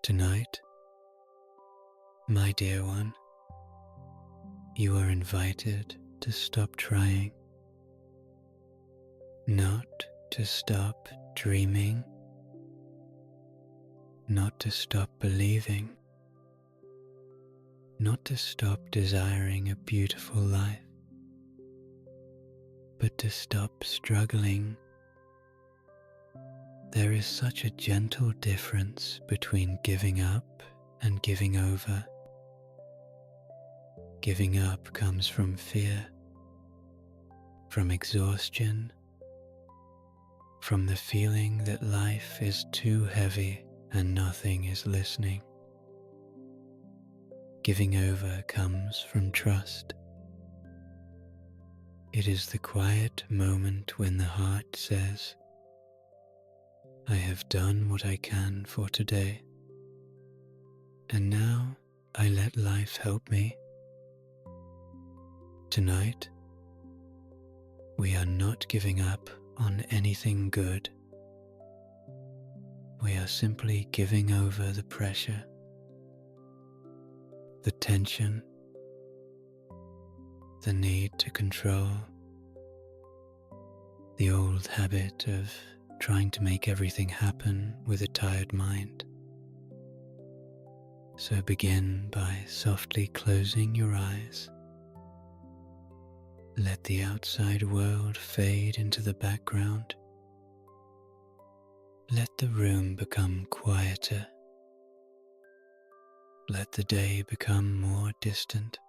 Tonight, my dear one, you are invited to stop trying, not to stop dreaming, not to stop believing, not to stop desiring a beautiful life, but to stop struggling. There is such a gentle difference between giving up and giving over. Giving up comes from fear, from exhaustion, from the feeling that life is too heavy and nothing is listening. Giving over comes from trust. It is the quiet moment when the heart says, I have done what I can for today, and now I let life help me. Tonight, we are not giving up on anything good. We are simply giving over the pressure, the tension, the need to control, the old habit of trying to make everything happen with a tired mind. So begin by softly closing your eyes. Let the outside world fade into the background. Let the room become quieter. Let the day become more distant.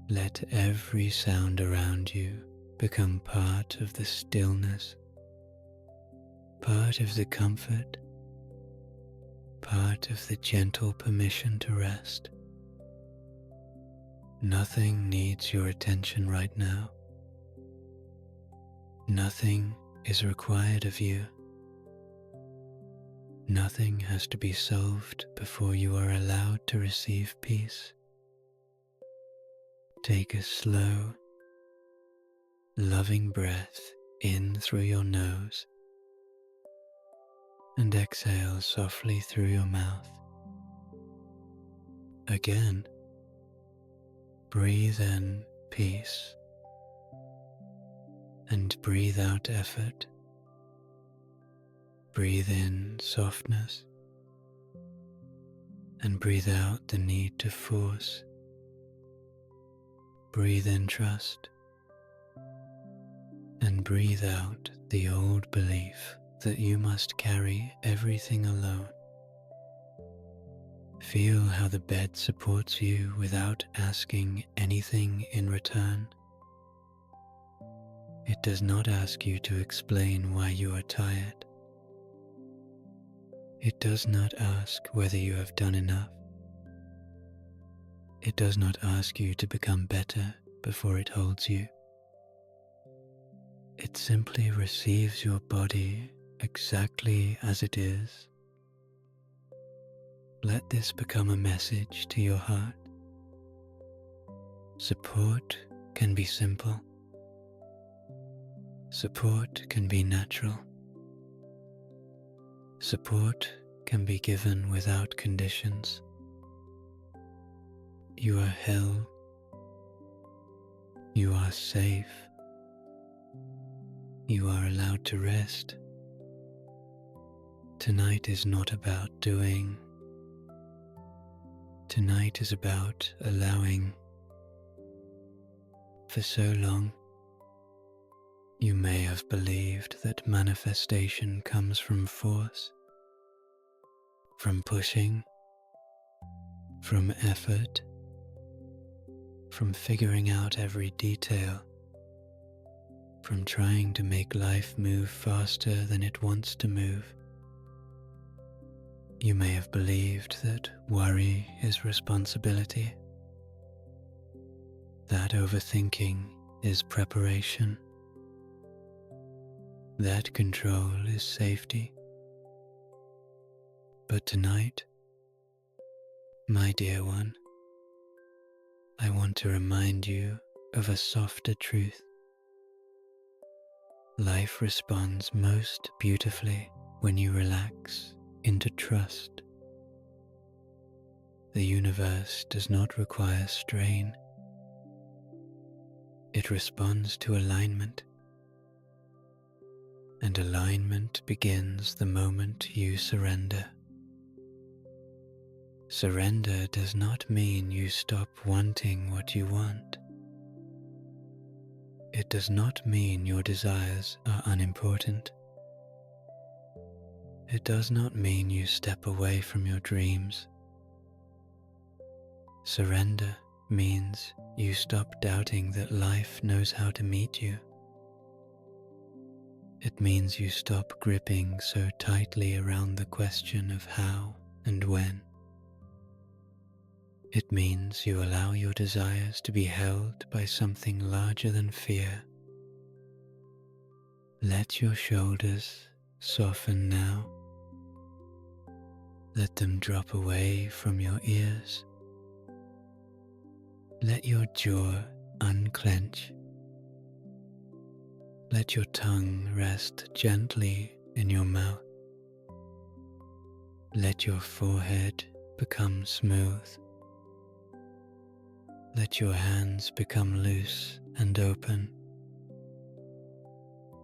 Let every sound around you become part of the stillness, part of the comfort, part of the gentle permission to rest. Nothing needs your attention right now. Nothing is required of you. Nothing has to be solved before you are allowed to receive peace. Take a slow, loving breath in through your nose and exhale softly through your mouth. Again, breathe in peace and breathe out effort. Breathe in softness and breathe out the need to force. Breathe in trust and breathe out the old belief that you must carry everything alone. Feel how the bed supports you without asking anything in return. It does not ask you to explain why you are tired. It does not ask whether you have done enough. It does not ask you to become better before it holds you. It simply receives your body exactly as it is. Let this become a message to your heart. Support can be simple. Support can be natural. Support can be given without conditions. You are held. You are safe. You are allowed to rest. Tonight is not about doing. Tonight is about allowing. For so long, you may have believed that manifestation comes from force, from pushing, from effort, from figuring out every detail, from trying to make life move faster than it wants to move. You may have believed that worry is responsibility, that overthinking is preparation, that control is safety. But tonight, my dear one, I want to remind you of a softer truth. Life responds most beautifully when you relax into trust. The universe does not require strain. It responds to alignment, and alignment begins the moment you surrender. Surrender does not mean you stop wanting what you want. It does not mean your desires are unimportant. It does not mean you step away from your dreams. Surrender means you stop doubting that life knows how to meet you. It means you stop gripping so tightly around the question of how and when. It means you allow your desires to be held by something larger than fear. Let your shoulders soften now. Let them drop away from your ears. Let your jaw unclench. Let your tongue rest gently in your mouth. Let your forehead become smooth. Let your hands become loose and open.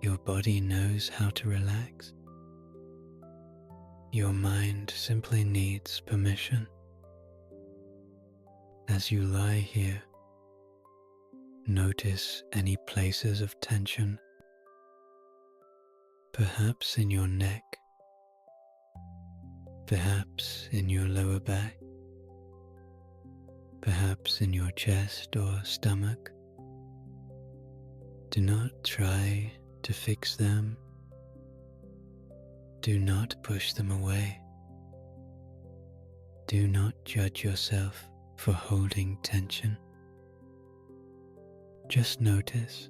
Your body knows how to relax. Your mind simply needs permission. As you lie here, notice any places of tension, perhaps in your neck, perhaps in your lower back, perhaps in your chest or stomach. Do not try to fix them. Do not push them away. Do not judge yourself for holding tension. Just notice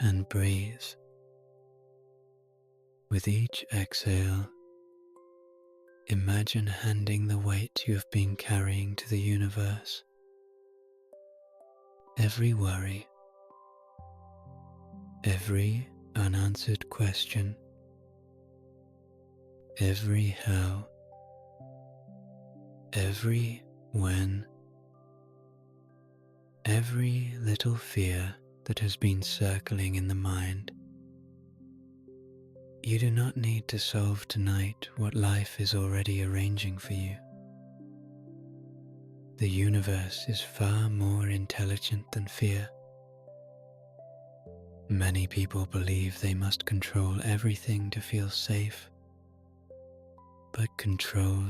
and breathe. With each exhale, imagine handing the weight you have been carrying to the universe. Every worry, every unanswered question, every how, every when, every little fear that has been circling in the mind. You do not need to solve tonight what life is already arranging for you. The universe is far more intelligent than fear. Many people believe they must control everything to feel safe, but control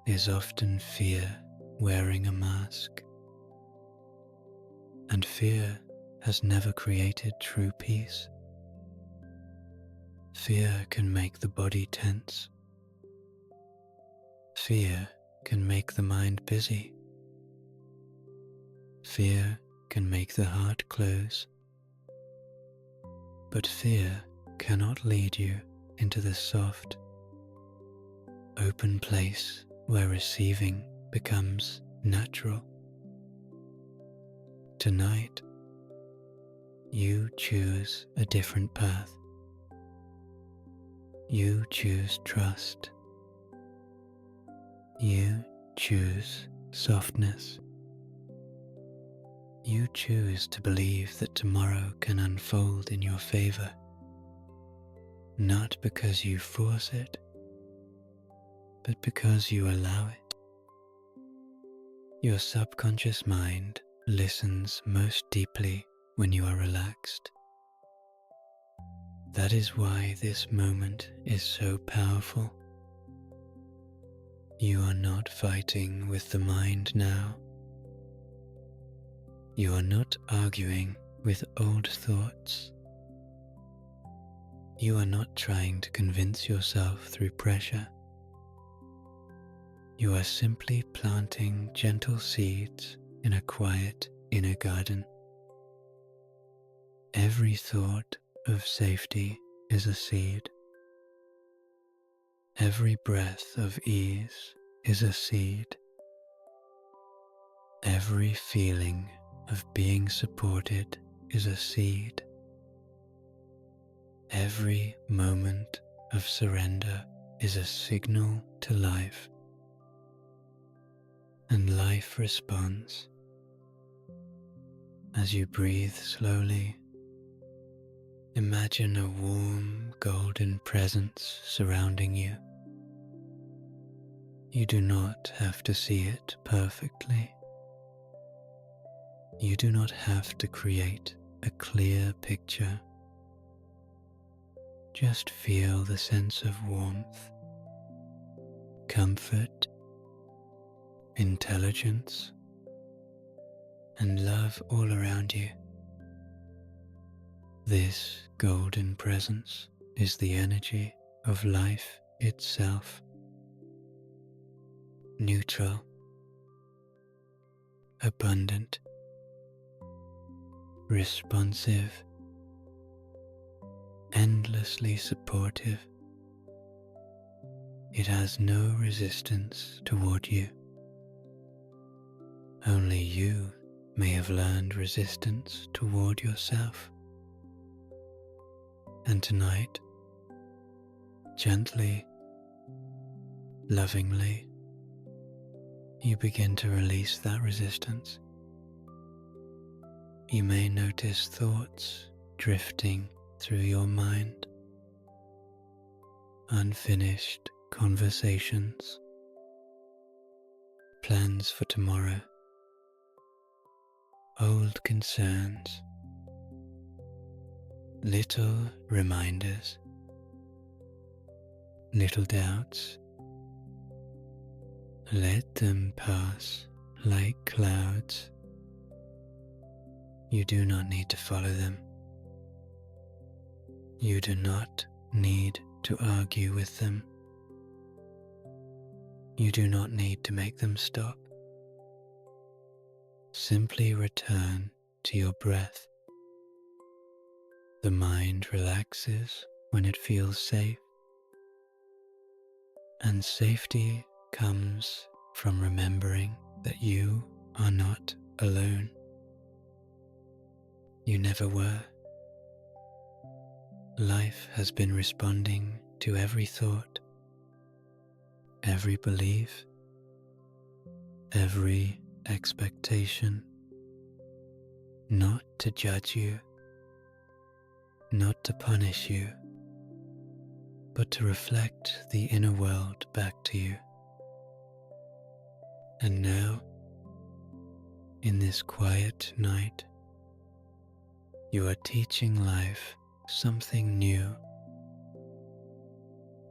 is often fear wearing a mask. And fear has never created true peace. Fear can make the body tense. Fear can make the mind busy. Fear can make the heart close. But fear cannot lead you into the soft, open place where receiving becomes natural. Tonight, you choose a different path. You choose trust. You choose softness. You choose to believe that tomorrow can unfold in your favor, not because you force it, but because you allow it. Your subconscious mind listens most deeply when you are relaxed. That is why this moment is so powerful. You are not fighting with the mind now. You are not arguing with old thoughts. You are not trying to convince yourself through pressure. You are simply planting gentle seeds in a quiet inner garden. Every thought of safety is a seed. Every breath of ease is a seed. Every feeling of being supported is a seed. Every moment of surrender is a signal to life, and life responds. As you breathe slowly, imagine a warm golden presence surrounding you. You do not have to see it perfectly. You do not have to create a clear picture. Just feel the sense of warmth, comfort, intelligence, and love all around you. This golden presence is the energy of life itself. Neutral, abundant, responsive, endlessly supportive. It has no resistance toward you. Only you may have learned resistance toward yourself. And tonight, gently, lovingly, you begin to release that resistance. You may notice thoughts drifting through your mind, unfinished conversations, plans for tomorrow, old concerns, little reminders, little doubts. Let them pass like clouds. You do not need to follow them. You do not need to argue with them. You do not need to make them stop. Simply return to your breath. The mind relaxes when it feels safe, and safety comes from remembering that you are not alone. You never were. Life has been responding to every thought, every belief, every expectation, not to judge you, not to punish you, but to reflect the inner world back to you. And now, in this quiet night, you are teaching life something new.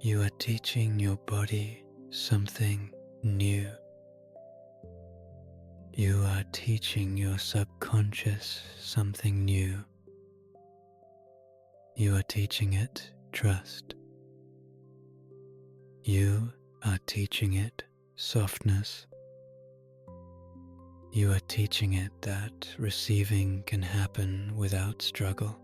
You are teaching your body something new. You are teaching your subconscious something new. You are teaching it trust. You are teaching it softness. You are teaching it that receiving can happen without struggle.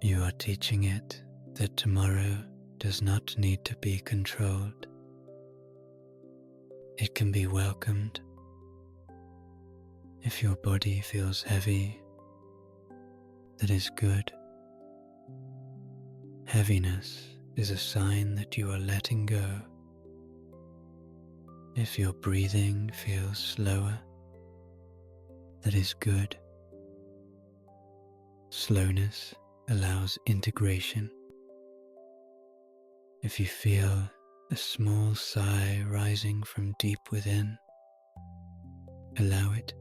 You are teaching it that tomorrow does not need to be controlled. It can be welcomed. If your body feels heavy, that is good. Heaviness is a sign that you are letting go. If your breathing feels slower, that is good. Slowness allows integration. If you feel a small sigh rising from deep within, allow it.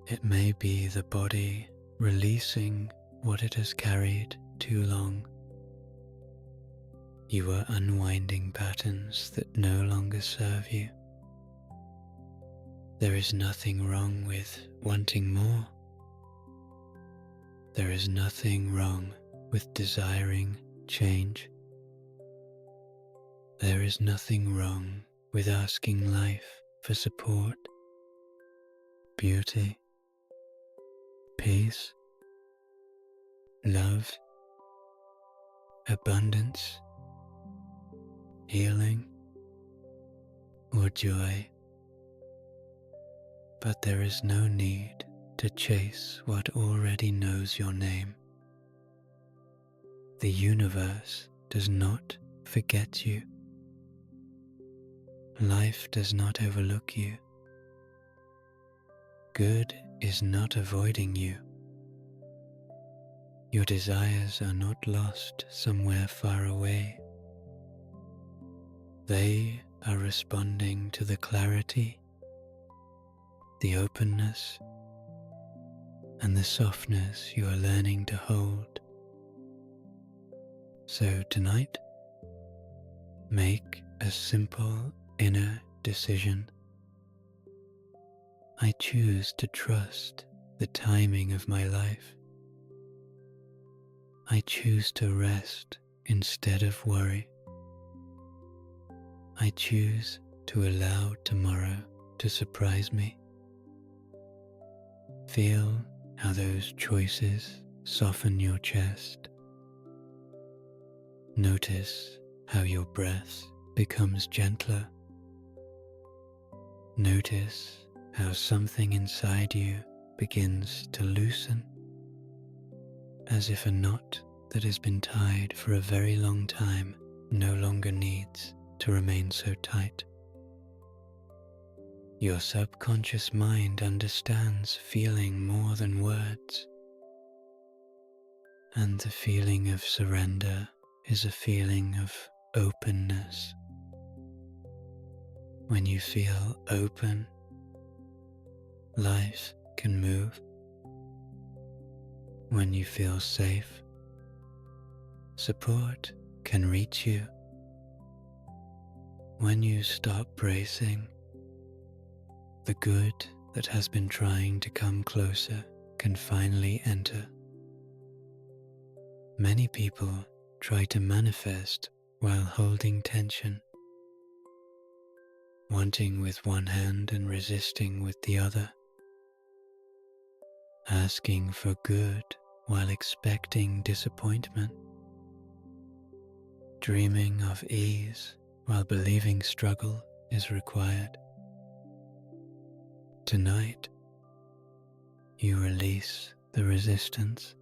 It may be the body releasing what it has carried too long. You are unwinding patterns that no longer serve you. There is nothing wrong with wanting more. There is nothing wrong with desiring change. There is nothing wrong with asking life for support, beauty, peace, love, abundance, healing, or joy. But there is no need to chase what already knows your name. The universe does not forget you. Life does not overlook you. Good is not avoiding you. Your desires are not lost somewhere far away. They are responding to the clarity, the openness, and the softness you are learning to hold. So tonight, make a simple inner decision. I choose to trust the timing of my life. I choose to rest instead of worry. I choose to allow tomorrow to surprise me. Feel how those choices soften your chest. Notice how your breath becomes gentler. Notice how something inside you begins to loosen, as if a knot that has been tied for a very long time no longer needs to remain so tight. Your subconscious mind understands feeling more than words, and the feeling of surrender is a feeling of openness. When you feel open, life can move. When you feel safe, support can reach you. When you stop bracing, the good that has been trying to come closer can finally enter. Many people try to manifest while holding tension, wanting with one hand and resisting with the other, asking for good while expecting disappointment, dreaming of ease while believing struggle is required. Tonight, you release the resistance,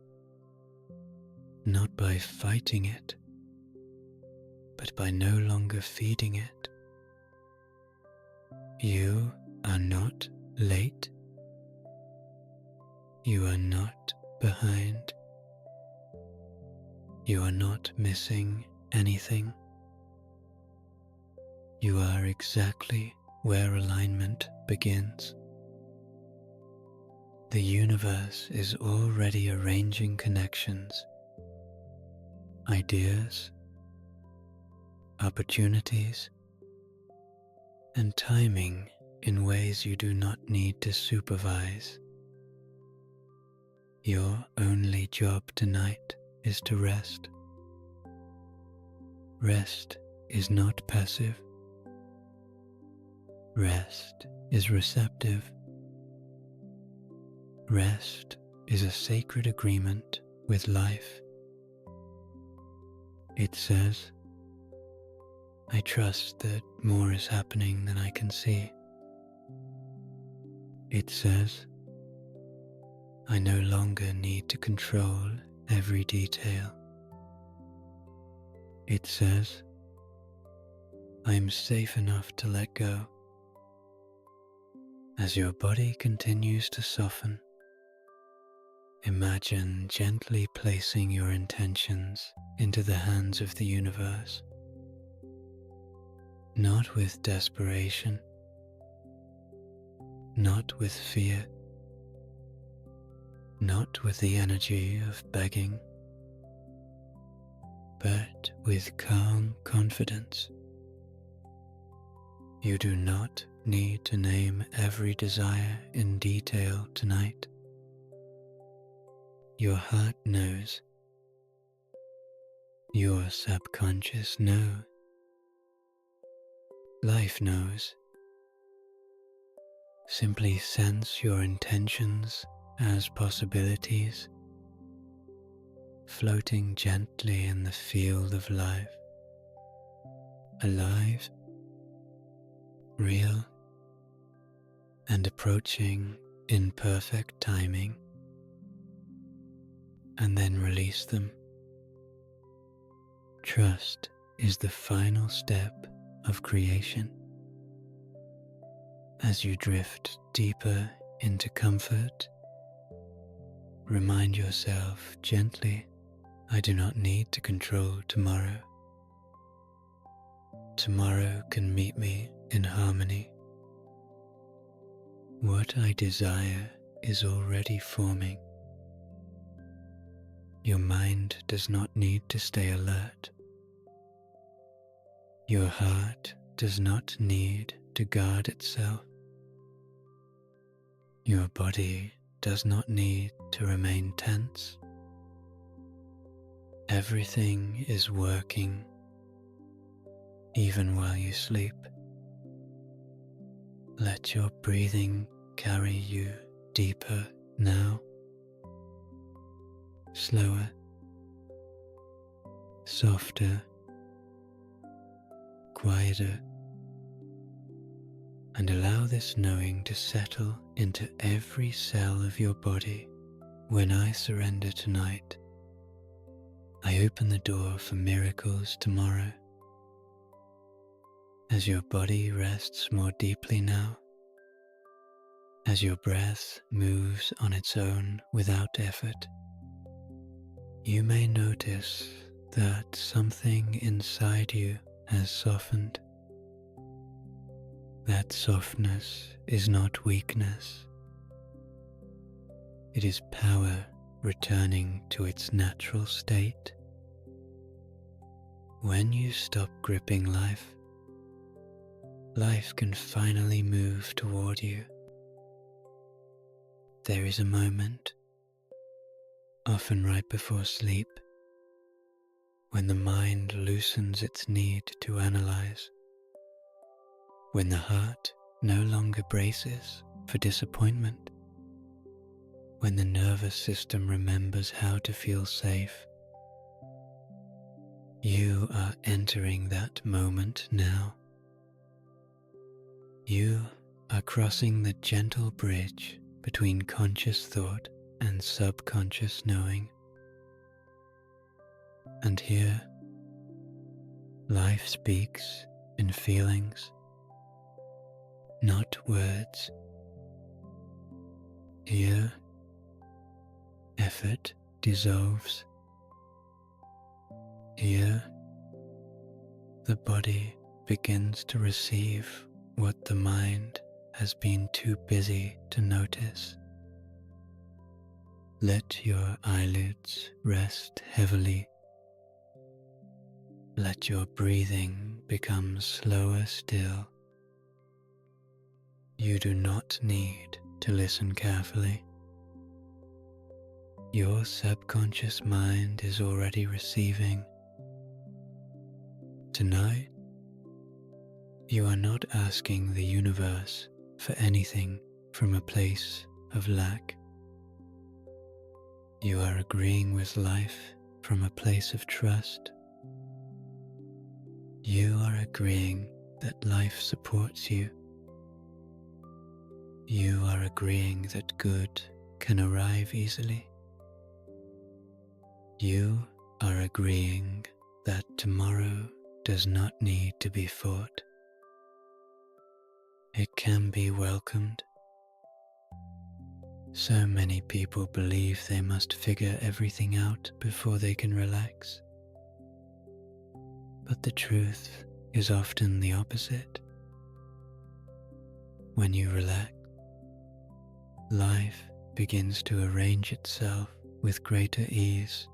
not by fighting it, but by no longer feeding it. You are not late. You are not behind. You are not missing anything. You are exactly where alignment begins. The universe is already arranging connections, ideas, opportunities, and timing in ways you do not need to supervise. Your only job tonight is to rest. Rest is not passive. Rest is receptive. Rest is a sacred agreement with life. It says, I trust that more is happening than I can see. It says, I no longer need to control every detail. It says, I am safe enough to let go. As your body continues to soften, imagine gently placing your intentions into the hands of the universe, not with desperation, not with fear, not with the energy of begging, but with calm confidence. You do not need to name every desire in detail tonight. Your heart knows. Your subconscious knows. Life knows. Simply sense your intentions as possibilities, floating gently in the field of life, alive, real, and approaching in perfect timing, and then release them. Trust is the final step of creation. As you drift deeper into comfort, remind yourself gently, I do not need to control tomorrow. Tomorrow can meet me in harmony. What I desire is already forming. Your mind does not need to stay alert. Your heart does not need to guard itself. Your body does not need to remain tense. Everything is working even while you sleep. Let your breathing carry you deeper now, slower, softer, quieter, and allow this knowing to settle into every cell of your body. When I surrender tonight, I open the door for miracles tomorrow. As your body rests more deeply now, as your breath moves on its own without effort, you may notice that something inside you has softened. That softness is not weakness. It is power returning to its natural state. When you stop gripping life, life can finally move toward you. There is a moment, often right before sleep, when the mind loosens its need to analyze, when the heart no longer braces for disappointment, when the nervous system remembers how to feel safe. You are entering that moment now. You are crossing the gentle bridge between conscious thought and subconscious knowing. And here, life speaks in feelings, not words. Here, effort dissolves. Here, the body begins to receive what the mind has been too busy to notice. Let your eyelids rest heavily. Let your breathing become slower still. You do not need to listen carefully. Your subconscious mind is already receiving. Tonight, you are not asking the universe for anything from a place of lack. You are agreeing with life from a place of trust. You are agreeing that life supports you. You are agreeing that good can arrive easily. You are agreeing that tomorrow does not need to be fought. It can be welcomed. So many people believe they must figure everything out before they can relax. But the truth is often the opposite. When you relax, life begins to arrange itself with greater ease.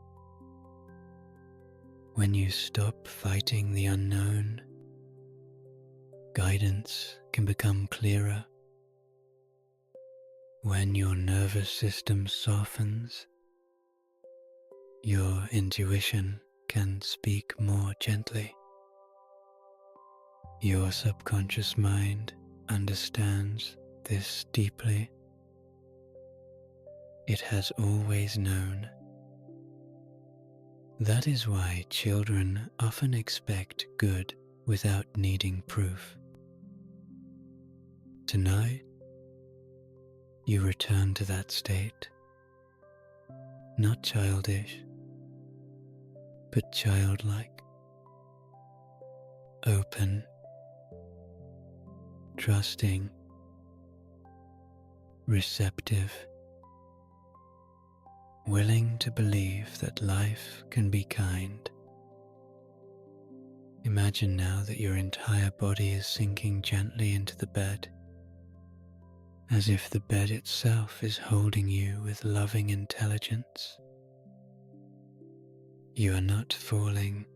When you stop fighting the unknown, guidance can become clearer. When your nervous system softens, your intuition can speak more gently. Your subconscious mind understands this deeply. It has always known. That is why children often expect good without needing proof. Tonight, you return to that state, not childish, but childlike. open, trusting, receptive, willing to believe that life can be kind. Imagine now that your entire body is sinking gently into the bed, as if the bed itself is holding you with loving intelligence. You are not falling.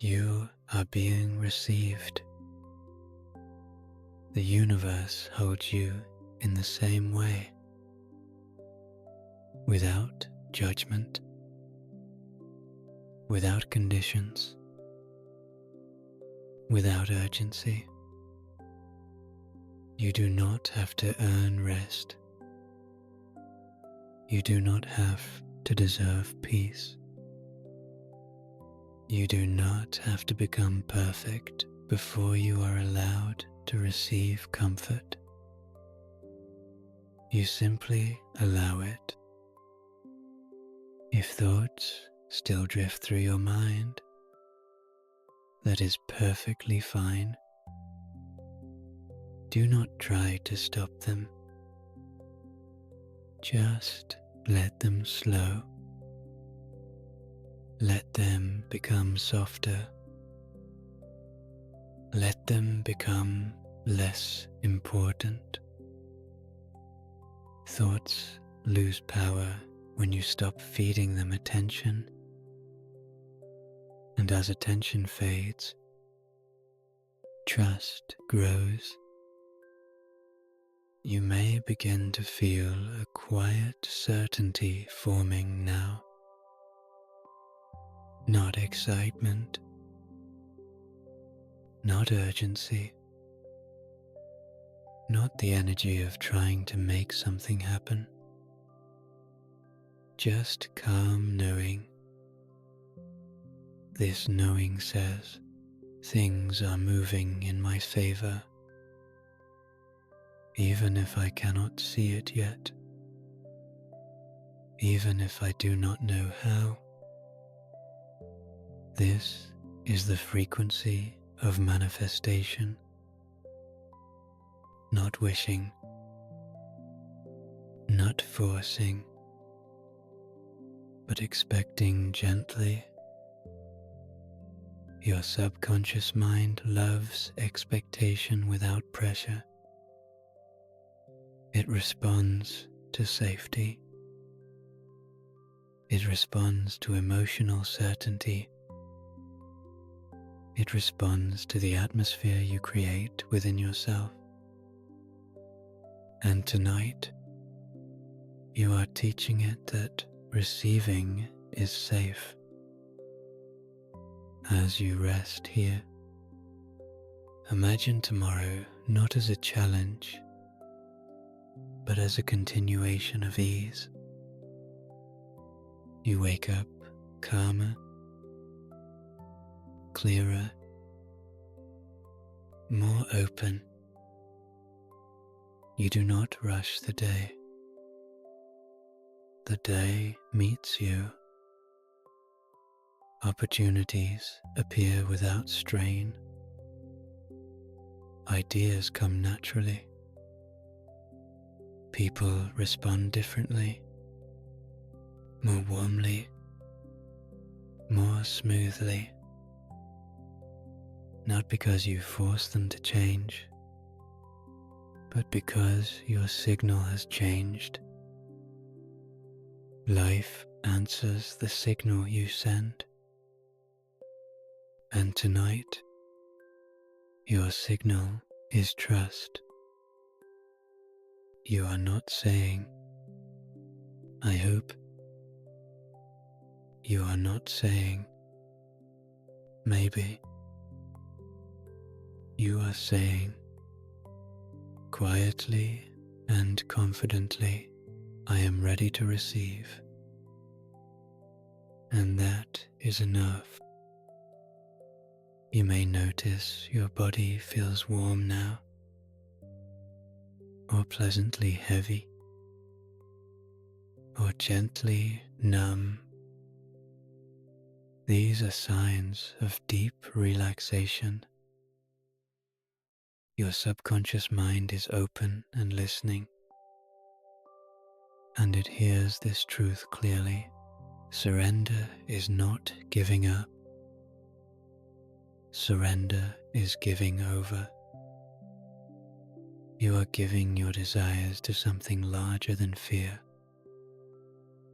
You are being received. The universe holds you in the same way, without judgment, without conditions, without urgency. You do not have to earn rest. You do not have to deserve peace. You do not have to become perfect before you are allowed to receive comfort. You simply allow it. If thoughts still drift through your mind, that is perfectly fine. Do not try to stop them. Just let them slow. Let them become softer. Let them become less important. Thoughts lose power when you stop feeding them attention. And as attention fades, trust grows. You may begin to feel a quiet certainty forming now. Not excitement, not urgency, not the energy of trying to make something happen. Just calm knowing. This knowing says, things are moving in my favor, even if I cannot see it yet, even if I do not know how. This is the frequency of manifestation, not wishing, not forcing, but expecting gently. Your subconscious mind loves expectation without pressure. It responds to safety. It responds to emotional certainty. It responds to the atmosphere you create within yourself. And tonight, you are teaching it that receiving is safe. As you rest here, imagine tomorrow not as a challenge, but as a continuation of ease. You wake up calmer, clearer, more open. You do not rush the day. The day meets you. Opportunities appear without strain. Ideas come naturally. People respond differently, more warmly, more smoothly. Not because you force them to change, but because your signal has changed. Life answers the signal you send. And tonight, your signal is trust. You are not saying, I hope. You are not saying, maybe. You are saying, quietly and confidently, I am ready to receive. And that is enough. You may notice your body feels warm now, or pleasantly heavy, or gently numb. These are signs of deep relaxation. Your subconscious mind is open and listening, and it hears this truth clearly. Surrender is not giving up. Surrender is giving over. You are giving your desires to something larger than fear,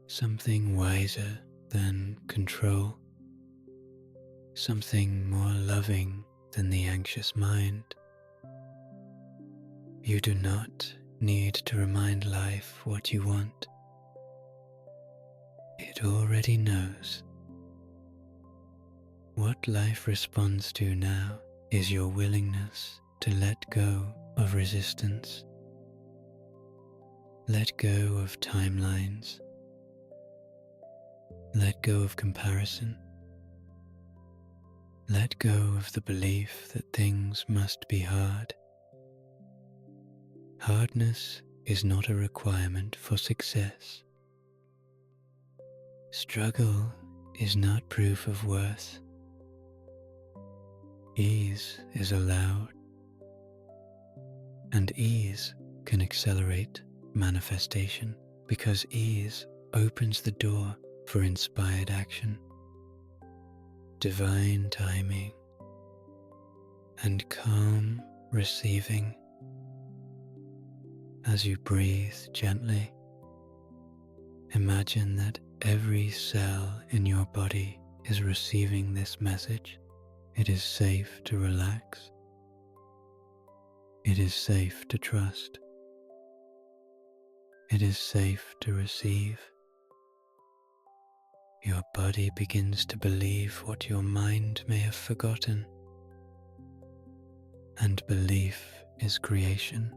something wiser than control, something more loving than the anxious mind. You do not need to remind life what you want. It already knows. What life responds to now is your willingness to let go of resistance. Let go of timelines. Let go of comparison. Let go of the belief that things must be hard. Hardness is not a requirement for success. Struggle is not proof of worth. Ease is allowed, and ease can accelerate manifestation because ease opens the door for inspired action, divine timing, and calm receiving. As you breathe gently, imagine that every cell in your body is receiving this message. It is safe to relax. It is safe to trust. It is safe to receive. Your body begins to believe what your mind may have forgotten. And belief is creation.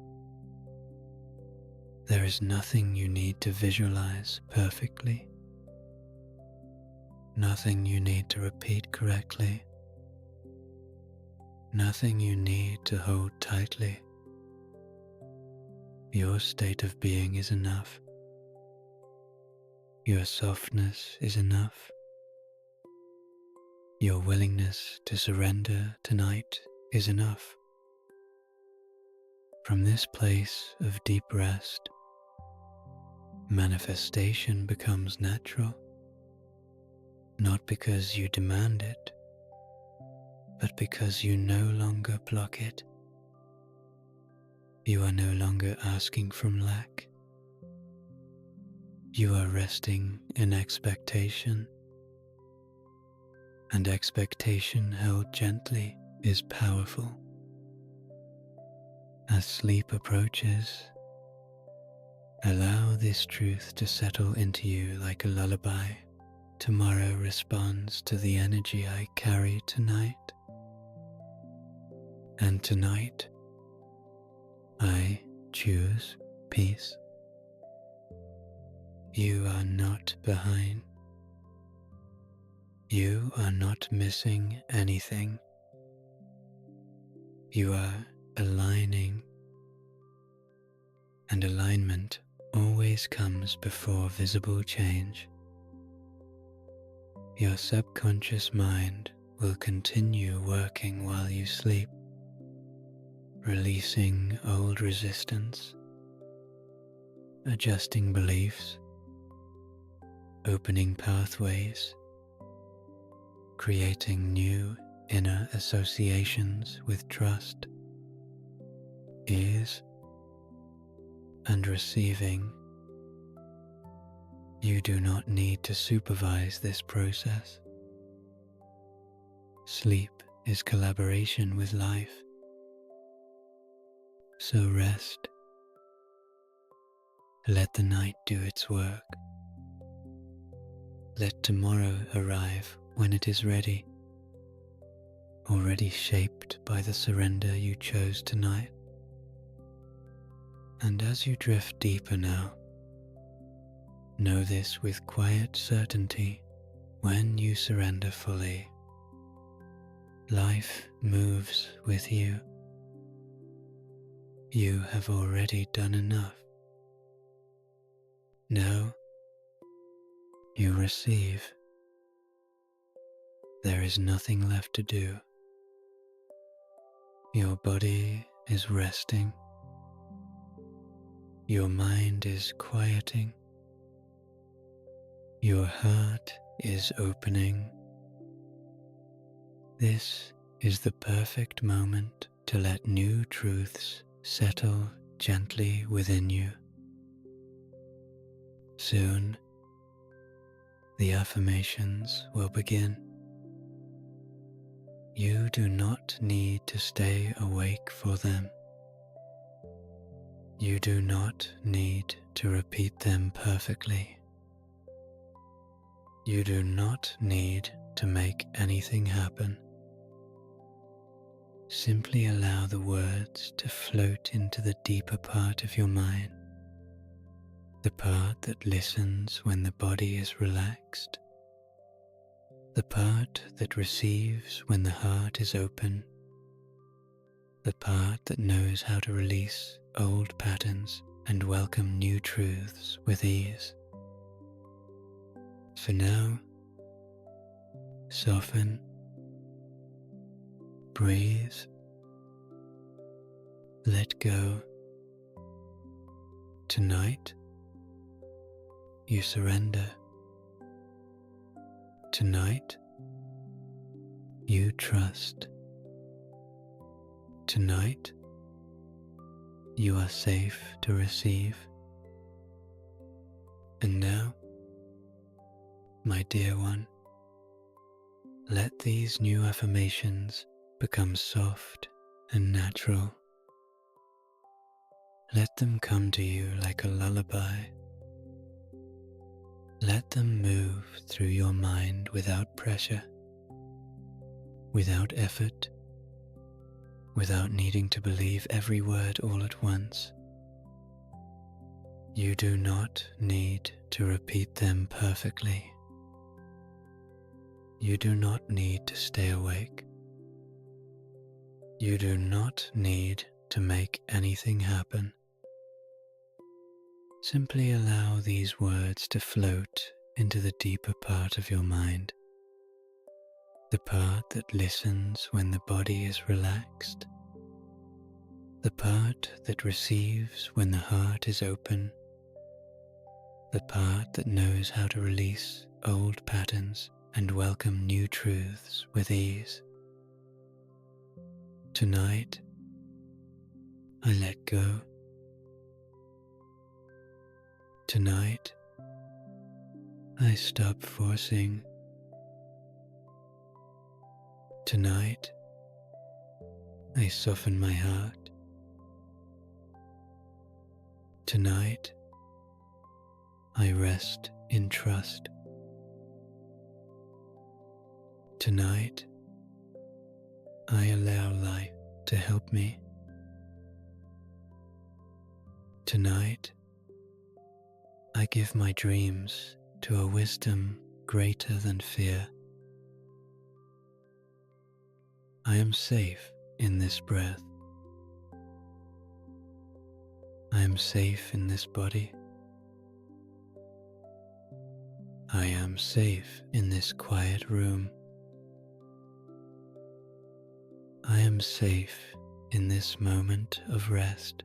There is nothing you need to visualize perfectly. Nothing you need to repeat correctly. Nothing you need to hold tightly. Your state of being is enough. Your softness is enough. Your willingness to surrender tonight is enough. From this place of deep rest, manifestation becomes natural, not because you demand it, but because you no longer block it. You are no longer asking from lack. You are resting in expectation, and expectation held gently is powerful. As sleep approaches, allow this truth to settle into you like a lullaby. Tomorrow responds to the energy I carry tonight. And tonight, I choose peace. You are not behind. You are not missing anything. You are aligning, and alignment always comes before visible change. Your subconscious mind will continue working while you sleep, releasing old resistance, adjusting beliefs, opening pathways, creating new inner associations with trust, ease, and receiving. You do not need to supervise this process. Sleep is collaboration with life. So rest. Let the night do its work. Let tomorrow arrive when it is ready, already shaped by the surrender you chose tonight. And as you drift deeper now, know this with quiet certainty: when you surrender fully, life moves with you. You have already done enough. Now you receive. there is nothing left to do. Your body is resting. Your mind is quieting. Your heart is opening. This is the perfect moment to let new truths settle gently within you. Soon, the affirmations will begin. You do not need to stay awake for them. You do not need to repeat them perfectly. You do not need to make anything happen. Simply allow the words to float into the deeper part of your mind, the part that listens when the body is relaxed, the part that receives when the heart is open, the part that knows how to release old patterns and welcome new truths with ease. For now, soften, breathe, let go. Tonight, you surrender. Tonight, you trust. Tonight, you are safe to receive. And now, my dear one, let these new affirmations become soft and natural. Let them come to you like a lullaby. Let them move through your mind without pressure, without effort, without needing to believe every word all at once. You do not need to repeat them perfectly. You do not need to stay awake. You do not need to make anything happen. Simply allow these words to float into the deeper part of your mind, the part that listens when the body is relaxed, the part that receives when the heart is open, the part that knows how to release old patterns and welcome new truths with ease. Tonight, I let go. Tonight, I stop forcing. Tonight, I soften my heart. Tonight, I rest in trust. Tonight, I allow life to help me. Tonight, I give my dreams to a wisdom greater than fear. I am safe in this breath. I am safe in this body. I am safe in this quiet room. I am safe in this moment of rest.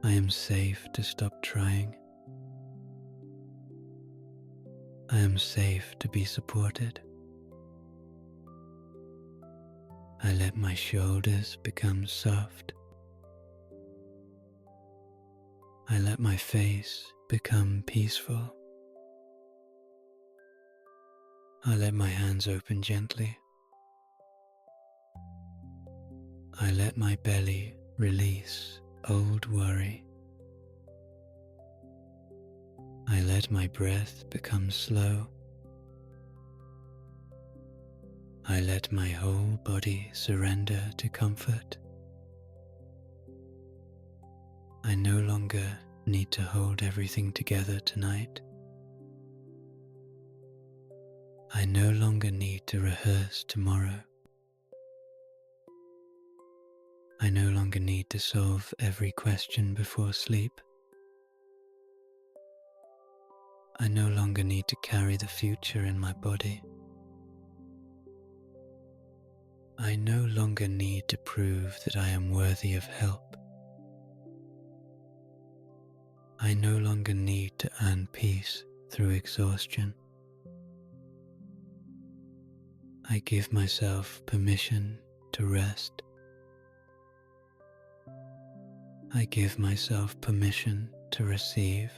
I am safe to stop trying. I am safe to be supported. I let my shoulders become soft. I let my face become peaceful. I let my hands open gently. I let my belly release old worry. I let my breath become slow. I let my whole body surrender to comfort. I no longer need to hold everything together tonight. I no longer need to rehearse tomorrow. I no longer need to solve every question before sleep. I no longer need to carry the future in my body. I no longer need to prove that I am worthy of help. I no longer need to earn peace through exhaustion. I give myself permission to rest. I give myself permission to receive.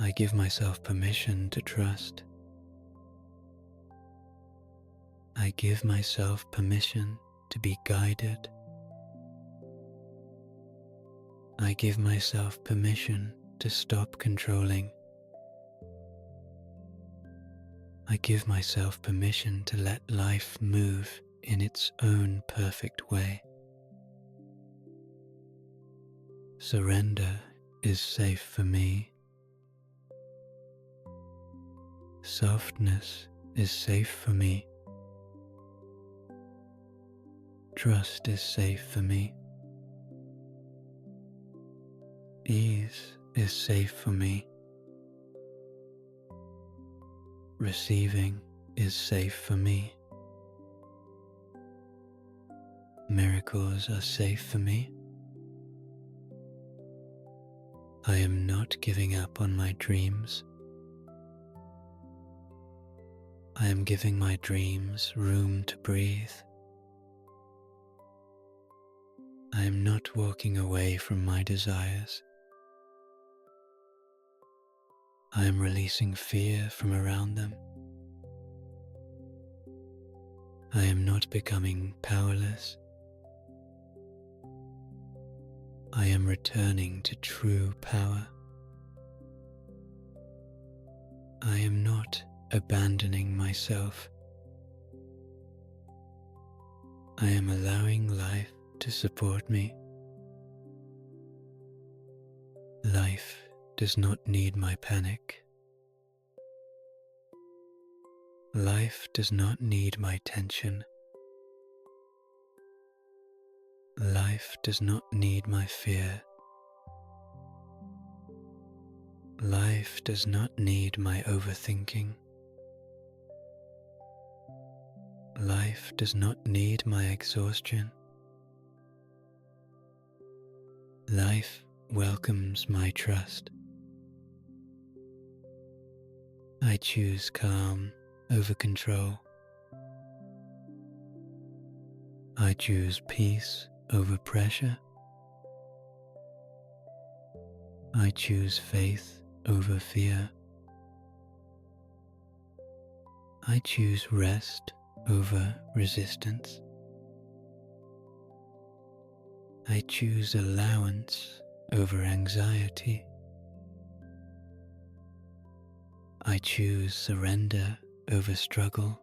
I give myself permission to trust. I give myself permission to be guided. I give myself permission to stop controlling. I give myself permission to let life move in its own perfect way. Surrender is safe for me. Softness is safe for me. Trust is safe for me. Ease is safe for me. Receiving is safe for me. Miracles are safe for me. I am not giving up on my dreams. I am giving my dreams room to breathe. I am not walking away from my desires. I am releasing fear from around them. I am not becoming powerless. I am returning to true power. I am not abandoning myself. I am allowing life to support me. Life does not need my panic. Life does not need my tension. Life does not need my fear. Life does not need my overthinking. Life does not need my exhaustion. Life welcomes my trust. I choose calm over control. I choose peace over pressure. I choose faith over fear. I choose rest over resistance. I choose allowance over anxiety. I choose surrender over struggle.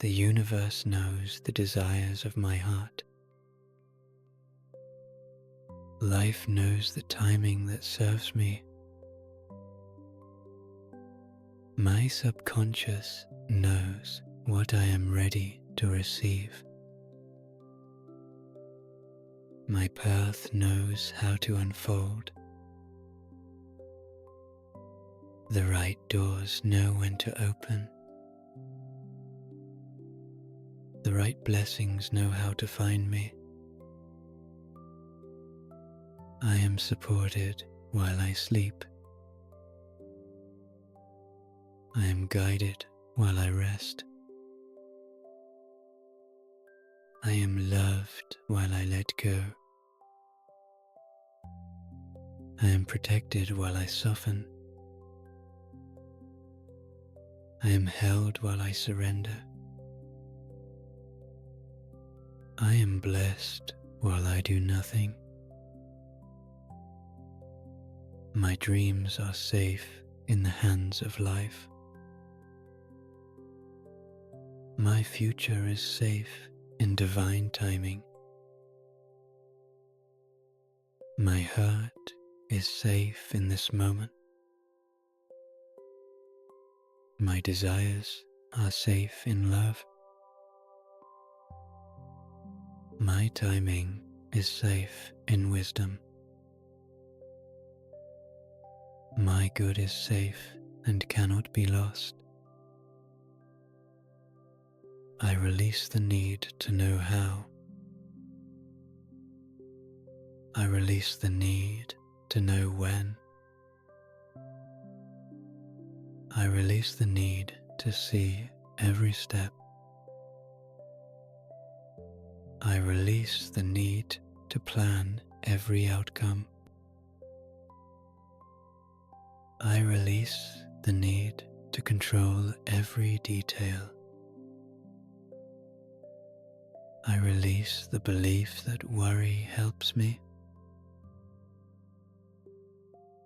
The universe knows the desires of my heart. Life knows the timing that serves me. My subconscious knows what I am ready to receive. My path knows how to unfold. The right doors know when to open. The right blessings know how to find me. I am supported while I sleep. I am guided while I rest. I am loved while I let go. I am protected while I soften. I am held while I surrender. I am blessed while I do nothing. My dreams are safe in the hands of life. My future is safe in divine timing. My heart is safe in this moment. My desires are safe in love. My timing is safe in wisdom. My good is safe and cannot be lost. I release the need to know how. I release the need to know when. I release the need to see every step. I release the need to plan every outcome. I release the need to control every detail. I release the belief that worry helps me.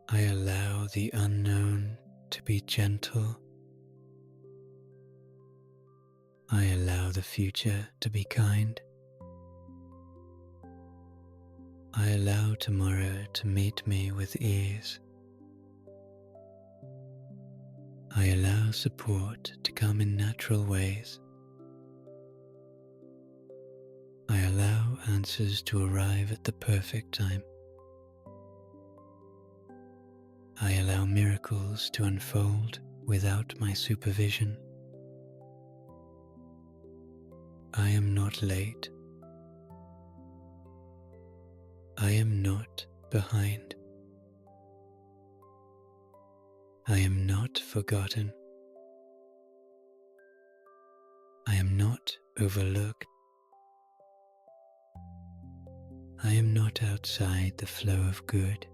I allow the unknown to be gentle. I allow the future to be kind. I allow tomorrow to meet me with ease. I allow support to come in natural ways. I allow answers to arrive at the perfect time. I allow miracles to unfold without my supervision. I am not late. I am not behind. I am not forgotten. I am not overlooked. I am not outside the flow of good.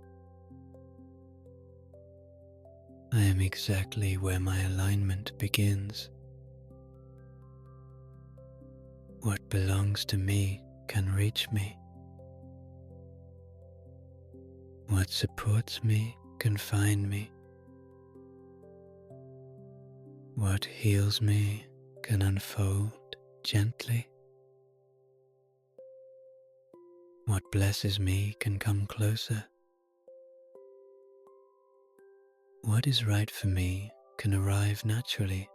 I am exactly where my alignment begins. What belongs to me can reach me. What supports me can find me. What heals me can unfold gently. What blesses me can come closer. What is right for me can arrive naturally.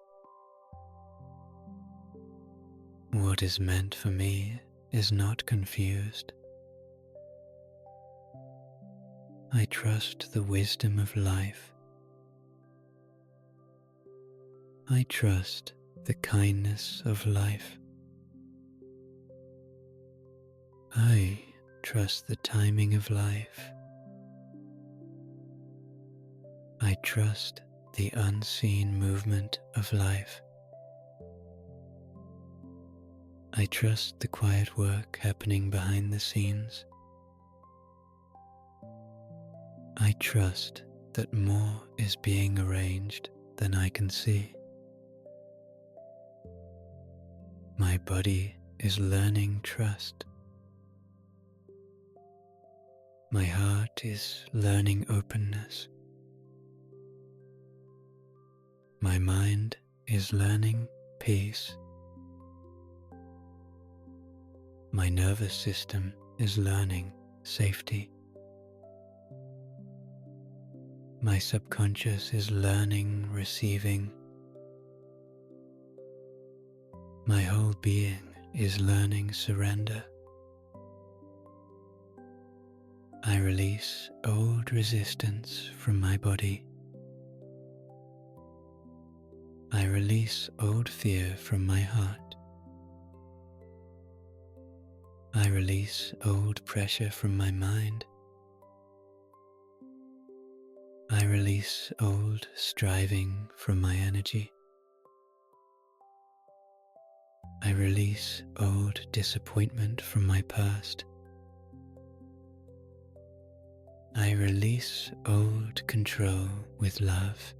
What is meant for me is not confused. I trust the wisdom of life. I trust the kindness of life. I trust the timing of life. I trust the unseen movement of life. I trust the quiet work happening behind the scenes. I trust that more is being arranged than I can see. My body is learning trust. My heart is learning openness. My mind is learning peace. My nervous system is learning safety. My subconscious is learning receiving. My whole being is learning surrender. I release old resistance from my body. I release old fear from my heart. I release old pressure from my mind. I release old striving from my energy. I release old disappointment from my past. I release old control with love.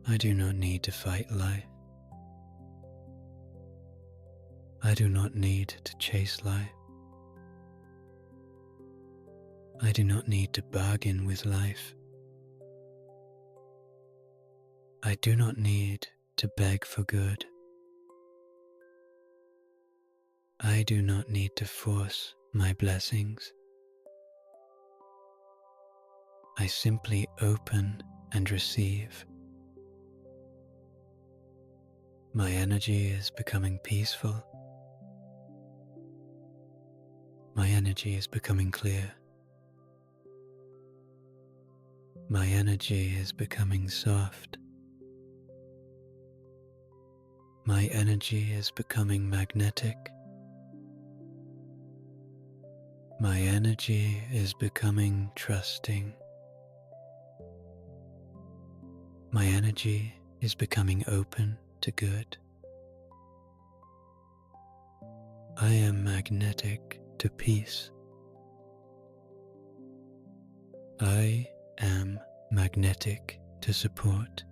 I do not need to fight life. I do not need to chase life. I do not need to bargain with life. I do not need to beg for good. I do not need to force my blessings. I simply open and receive. My energy is becoming peaceful. My energy is becoming clear. My energy is becoming soft. My energy is becoming magnetic. My energy is becoming trusting. My energy is becoming open to good. I am magnetic to peace. I am magnetic to support.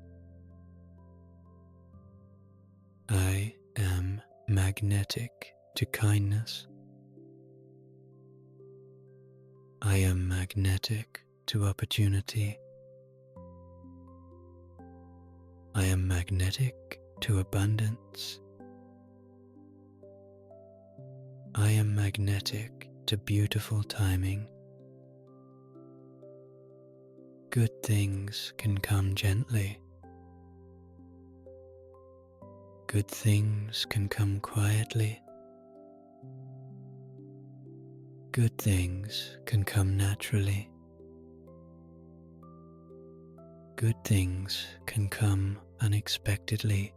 I am magnetic to kindness. I am magnetic to opportunity. I am magnetic to abundance. I am magnetic to beautiful timing. Good things can come gently. Good things can come quietly. Good things can come naturally. Good things can come unexpectedly.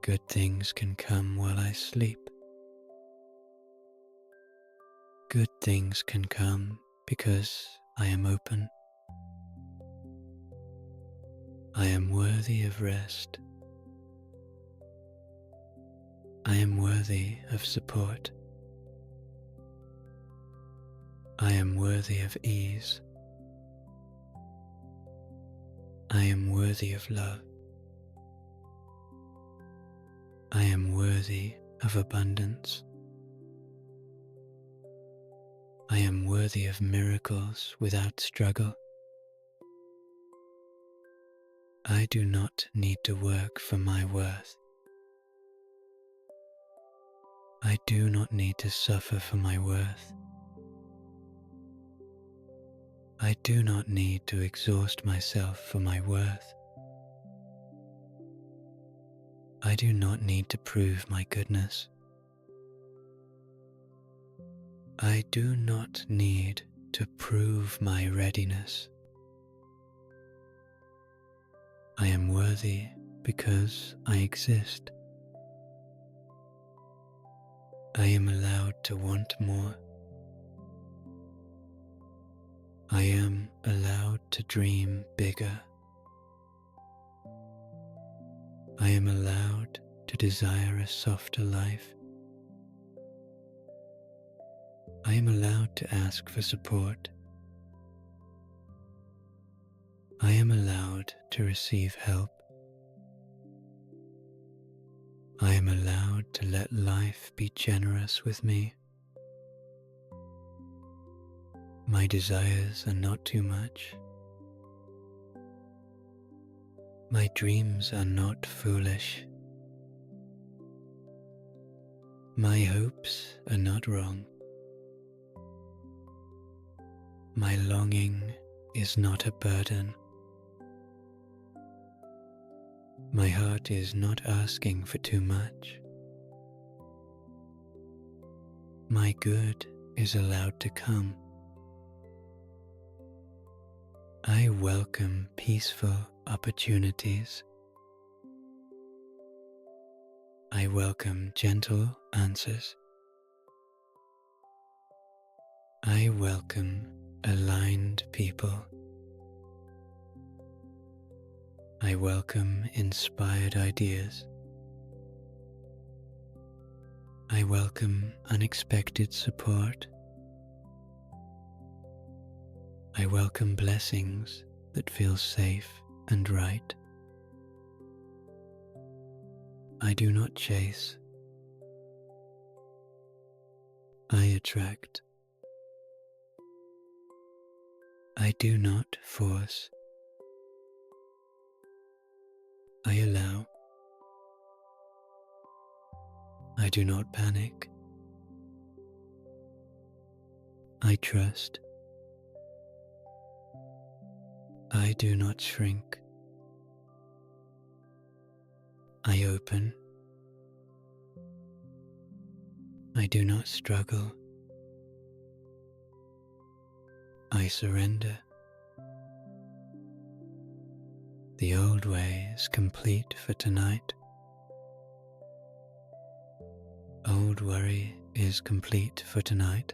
Good things can come while I sleep. Good things can come because I am open. I am worthy of rest. I am worthy of support. I am worthy of ease. I am worthy of love. I am worthy of abundance. I am worthy of miracles without struggle. I do not need to work for my worth. I do not need to suffer for my worth. I do not need to exhaust myself for my worth. I do not need to prove my goodness. I do not need to prove my readiness. I am worthy because I exist. I am allowed to want more. I am allowed to dream bigger. I am allowed to desire a softer life. I am allowed to ask for support. I am allowed to receive help. I am allowed to let life be generous with me. My desires are not too much. My dreams are not foolish. My hopes are not wrong. My longing is not a burden. My heart is not asking for too much. My good is allowed to come. I welcome peaceful opportunities. I welcome gentle answers. I welcome aligned people. I welcome inspired ideas. I welcome unexpected support. I welcome blessings that feel safe and right. I do not chase. I attract. I do not force. I allow. I do not panic. I trust. I do not shrink. I open. I do not struggle. I surrender. The old way is complete for tonight. Old worry is complete for tonight.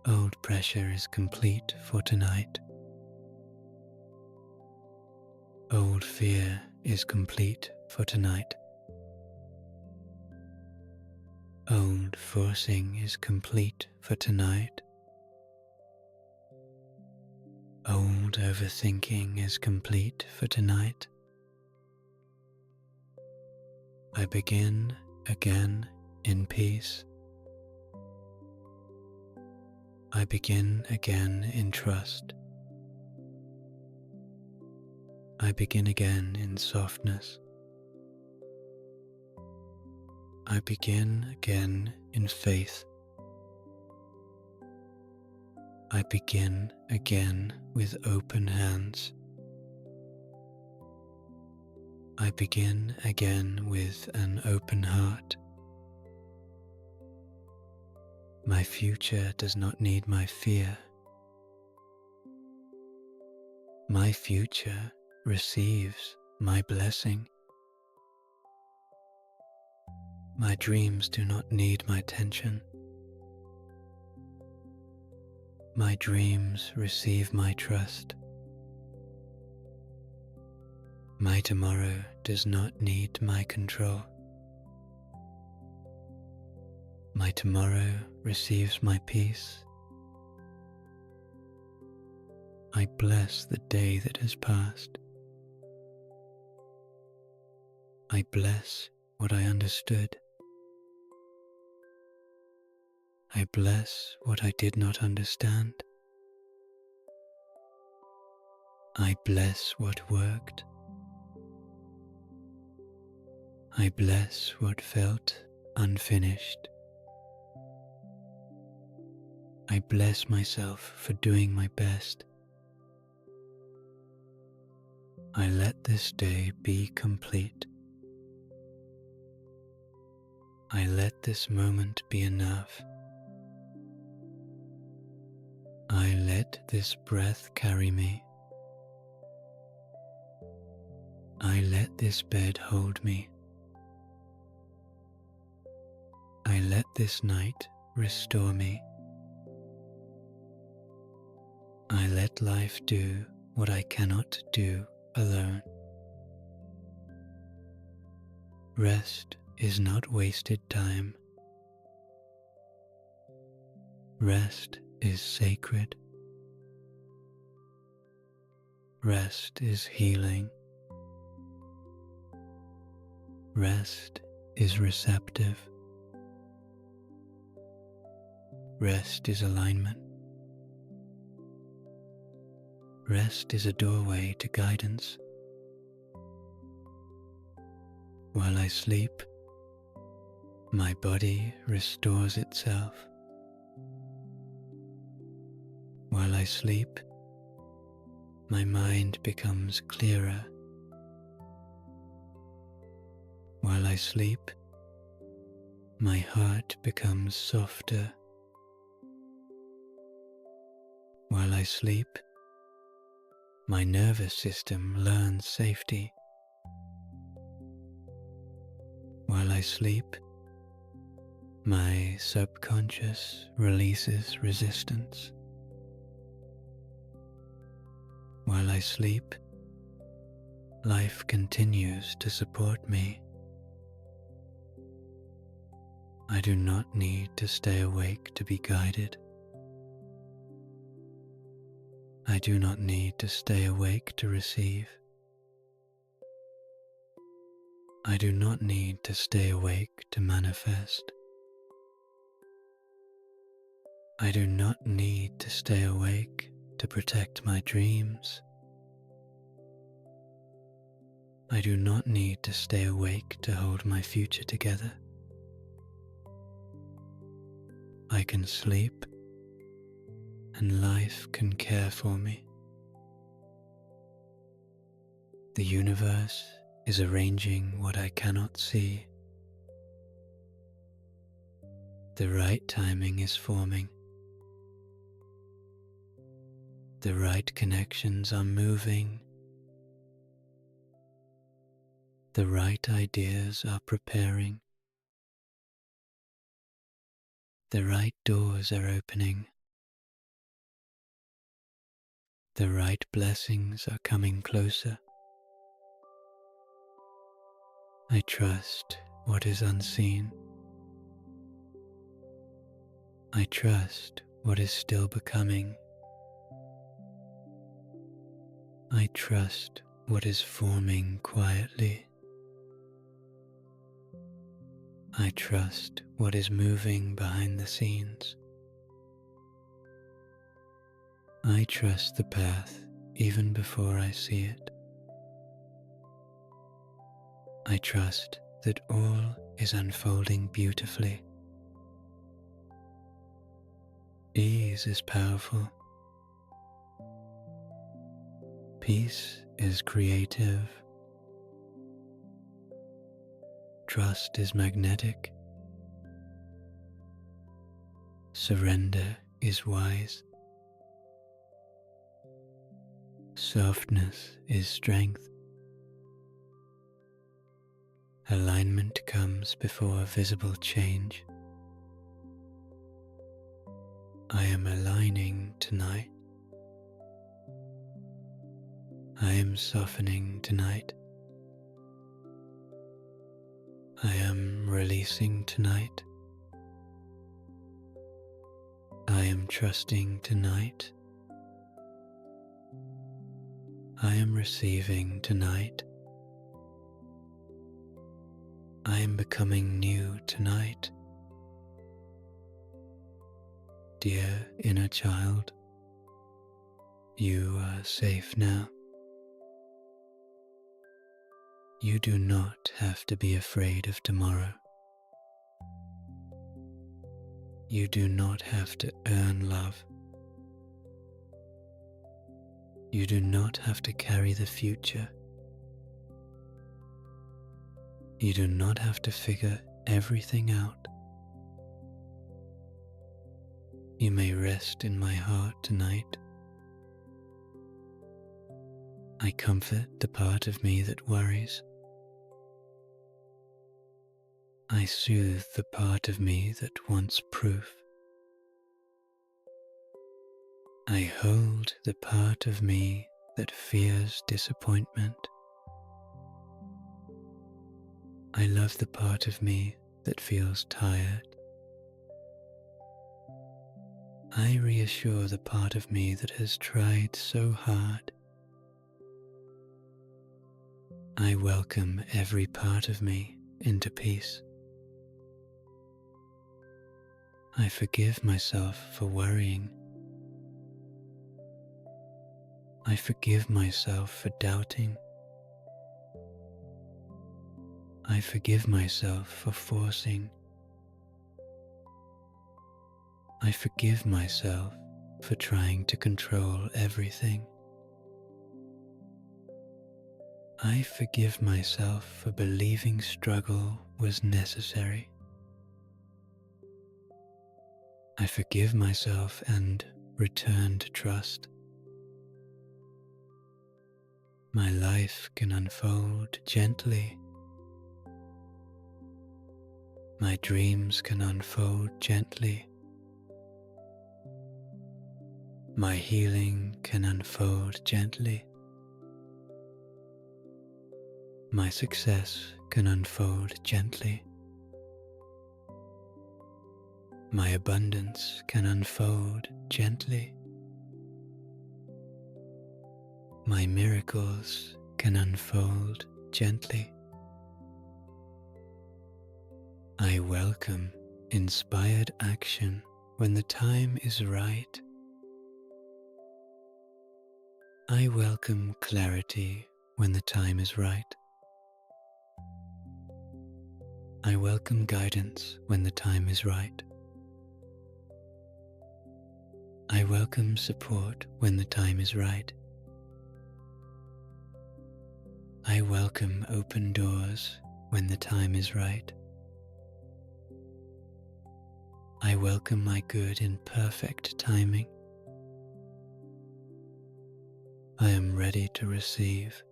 Old pressure is complete for tonight. Old fear is complete for tonight. Old forcing is complete for tonight. Old overthinking is complete for tonight. I begin again in peace. I begin again in trust. I begin again in softness. I begin again in faith. I begin again with open hands. I begin again with an open heart. My future does not need my fear. My future receives my blessing. My dreams do not need my attention. My dreams receive my trust. My tomorrow does not need my control. My tomorrow receives my peace. I bless the day that has passed. I bless what I understood. I bless what I did not understand. I bless what worked. I bless what felt unfinished. I bless myself for doing my best. I let this day be complete. I let this moment be enough. I let this breath carry me. I let this bed hold me. I let this night restore me. I let life do what I cannot do alone. Rest is not wasted time. Rest is sacred. Rest is healing. Rest is receptive. Rest is alignment. Rest is a doorway to guidance. While I sleep, my body restores itself. While I sleep, my mind becomes clearer. While I sleep, my heart becomes softer. While I sleep, my nervous system learns safety. While I sleep, my subconscious releases resistance. While I sleep, life continues to support me. I do not need to stay awake to be guided. I do not need to stay awake to receive. I do not need to stay awake to manifest. I do not need to stay awake to protect my dreams. I do not need to stay awake to hold my future together. I can sleep, and life can care for me. The universe is arranging what I cannot see. The right timing is forming. The right connections are moving. The right ideas are preparing. The right doors are opening. The right blessings are coming closer. I trust what is unseen. I trust what is still becoming. I trust what is forming quietly. I trust what is moving behind the scenes. I trust the path even before I see it. I trust that all is unfolding beautifully. Ease is powerful. Peace is creative. Trust is magnetic. Surrender is wise. Softness is strength. Alignment comes before visible change. I am aligning tonight. I am softening tonight. I am releasing tonight. I am trusting tonight. I am receiving tonight. I am becoming new tonight. Dear inner child, you are safe now. You do not have to be afraid of tomorrow. You do not have to earn love. You do not have to carry the future. You do not have to figure everything out. You may rest in my heart tonight. I comfort the part of me that worries. I soothe the part of me that wants proof. I hold the part of me that fears disappointment. I love the part of me that feels tired. I reassure the part of me that has tried so hard. I welcome every part of me into peace. I forgive myself for worrying. I forgive myself for doubting. I forgive myself for forcing. I forgive myself for trying to control everything. I forgive myself for believing struggle was necessary. I forgive myself and return to trust. My life can unfold gently. My dreams can unfold gently. My healing can unfold gently. My success can unfold gently. My abundance can unfold gently. My miracles can unfold gently. I welcome inspired action when the time is right. I welcome clarity when the time is right. I welcome guidance when the time is right. I welcome support when the time is right. I welcome open doors when the time is right. I welcome my good in perfect timing. I am ready to receive.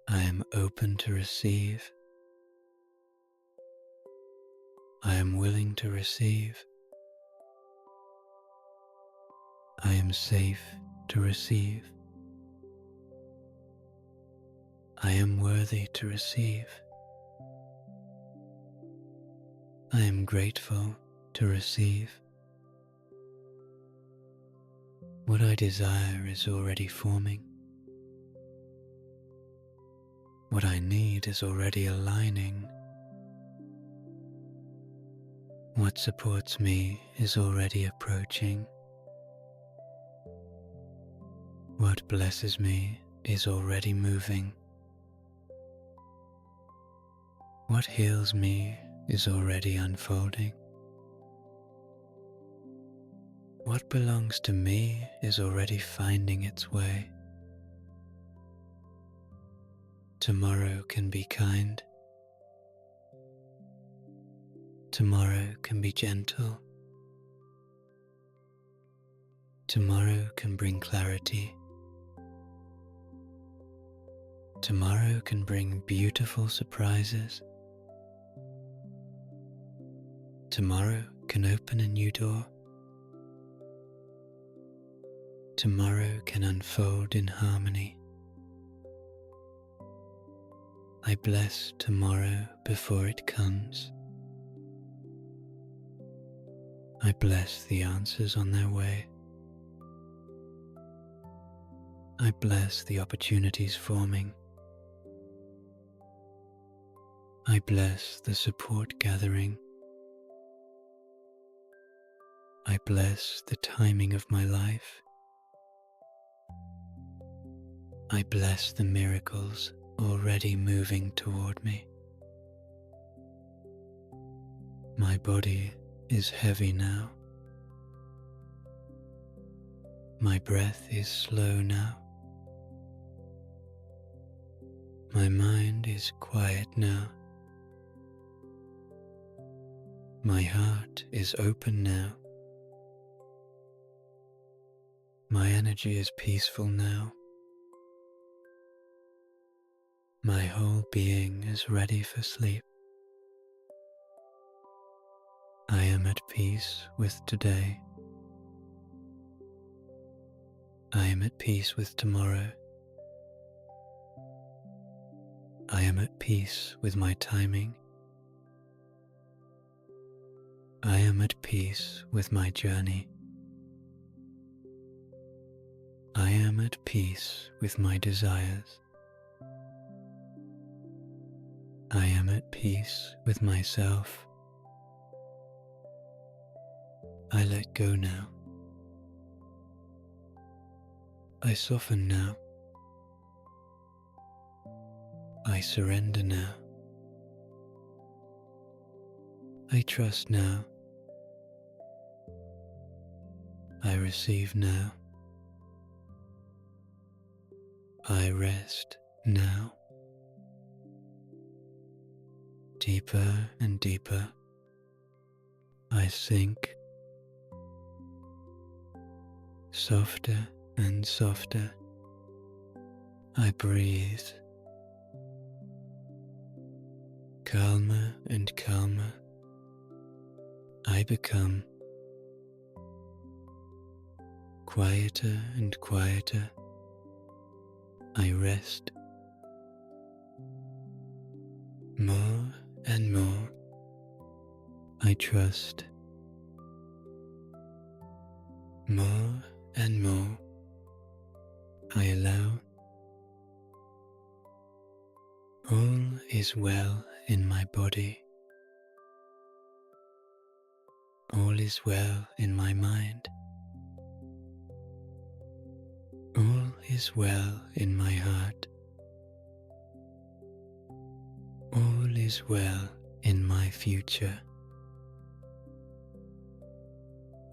I am open to receive. I am willing to receive. I am safe to receive. I am worthy to receive. I am grateful to receive. What I desire is already forming. What I need is already aligning. What supports me is already approaching. What blesses me is already moving. What heals me is already unfolding. What belongs to me is already finding its way. Tomorrow can be kind. Tomorrow can be gentle. Tomorrow can bring clarity. Tomorrow can bring beautiful surprises. Tomorrow can open a new door. Tomorrow can unfold in harmony. I bless tomorrow before it comes. I bless the answers on their way. I bless the opportunities forming. I bless the support gathering. I bless the timing of my life. I bless the miracles already moving toward me. My body is heavy now. My breath is slow now. My mind is quiet now. My heart is open now. My energy is peaceful now. My whole being is ready for sleep. I am at peace with today. I am at peace with tomorrow. I am at peace with my timing. I am at peace with my journey. I am at peace with my desires. I am at peace with myself. I let go now. I soften now. I surrender now. I trust now. I receive now. I rest now. Deeper and deeper, I sink. Softer and softer, I breathe. Calmer and calmer, I become. Quieter and quieter, I rest. More and more, I trust. More and more, I allow. All is well in my body. All is well in my mind. All is well in my heart. All is well in my future.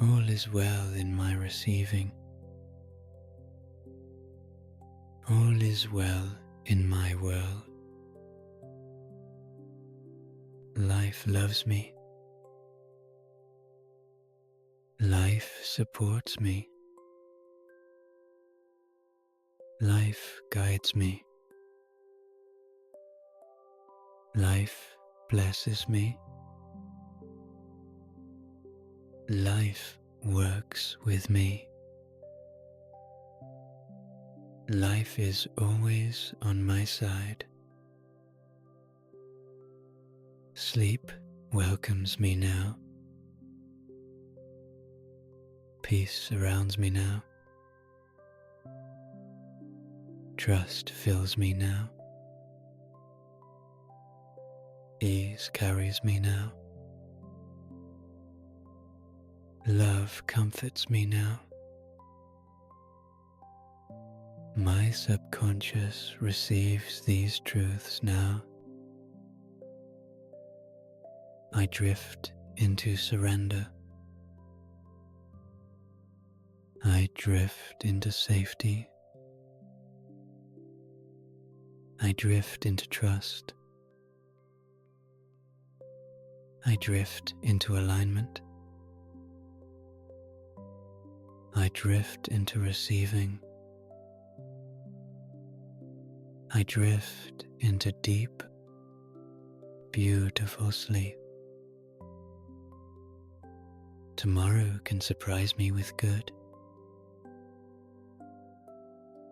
All is well in my receiving. All is well in my world. Life loves me. Life supports me. Life guides me. Life blesses me. Life works with me. Life is always on my side. Sleep welcomes me now. Peace surrounds me now. Trust fills me now. Ease carries me now. Love comforts me now. My subconscious receives these truths now. I drift into surrender. I drift into safety. I drift into trust. I drift into alignment. I drift into receiving. I drift into deep, beautiful sleep. Tomorrow can surprise me with good.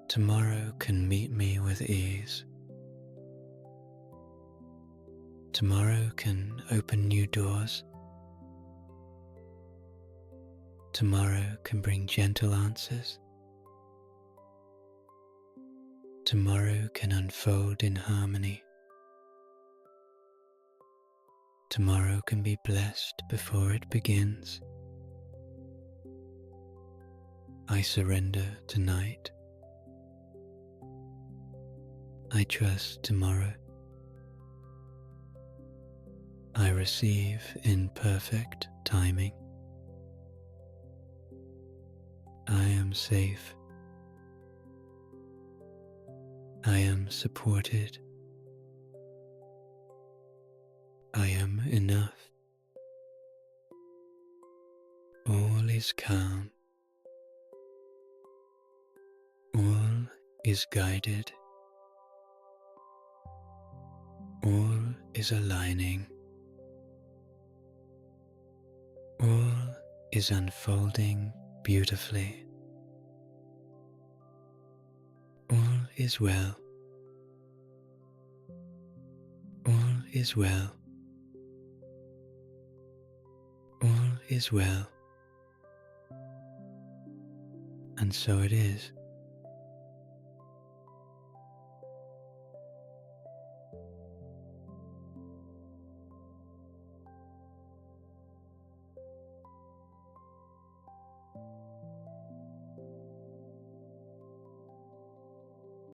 Tomorrow can meet me with ease. Tomorrow can open new doors. Tomorrow can bring gentle answers. Tomorrow can unfold in harmony. Tomorrow can be blessed before it begins. I surrender tonight. I trust tomorrow. I receive in perfect timing. I am safe. I am supported. I am enough. All is calm. All is guided. All is aligning. All is unfolding beautifully. All is well. All is well. All is well. And so it is.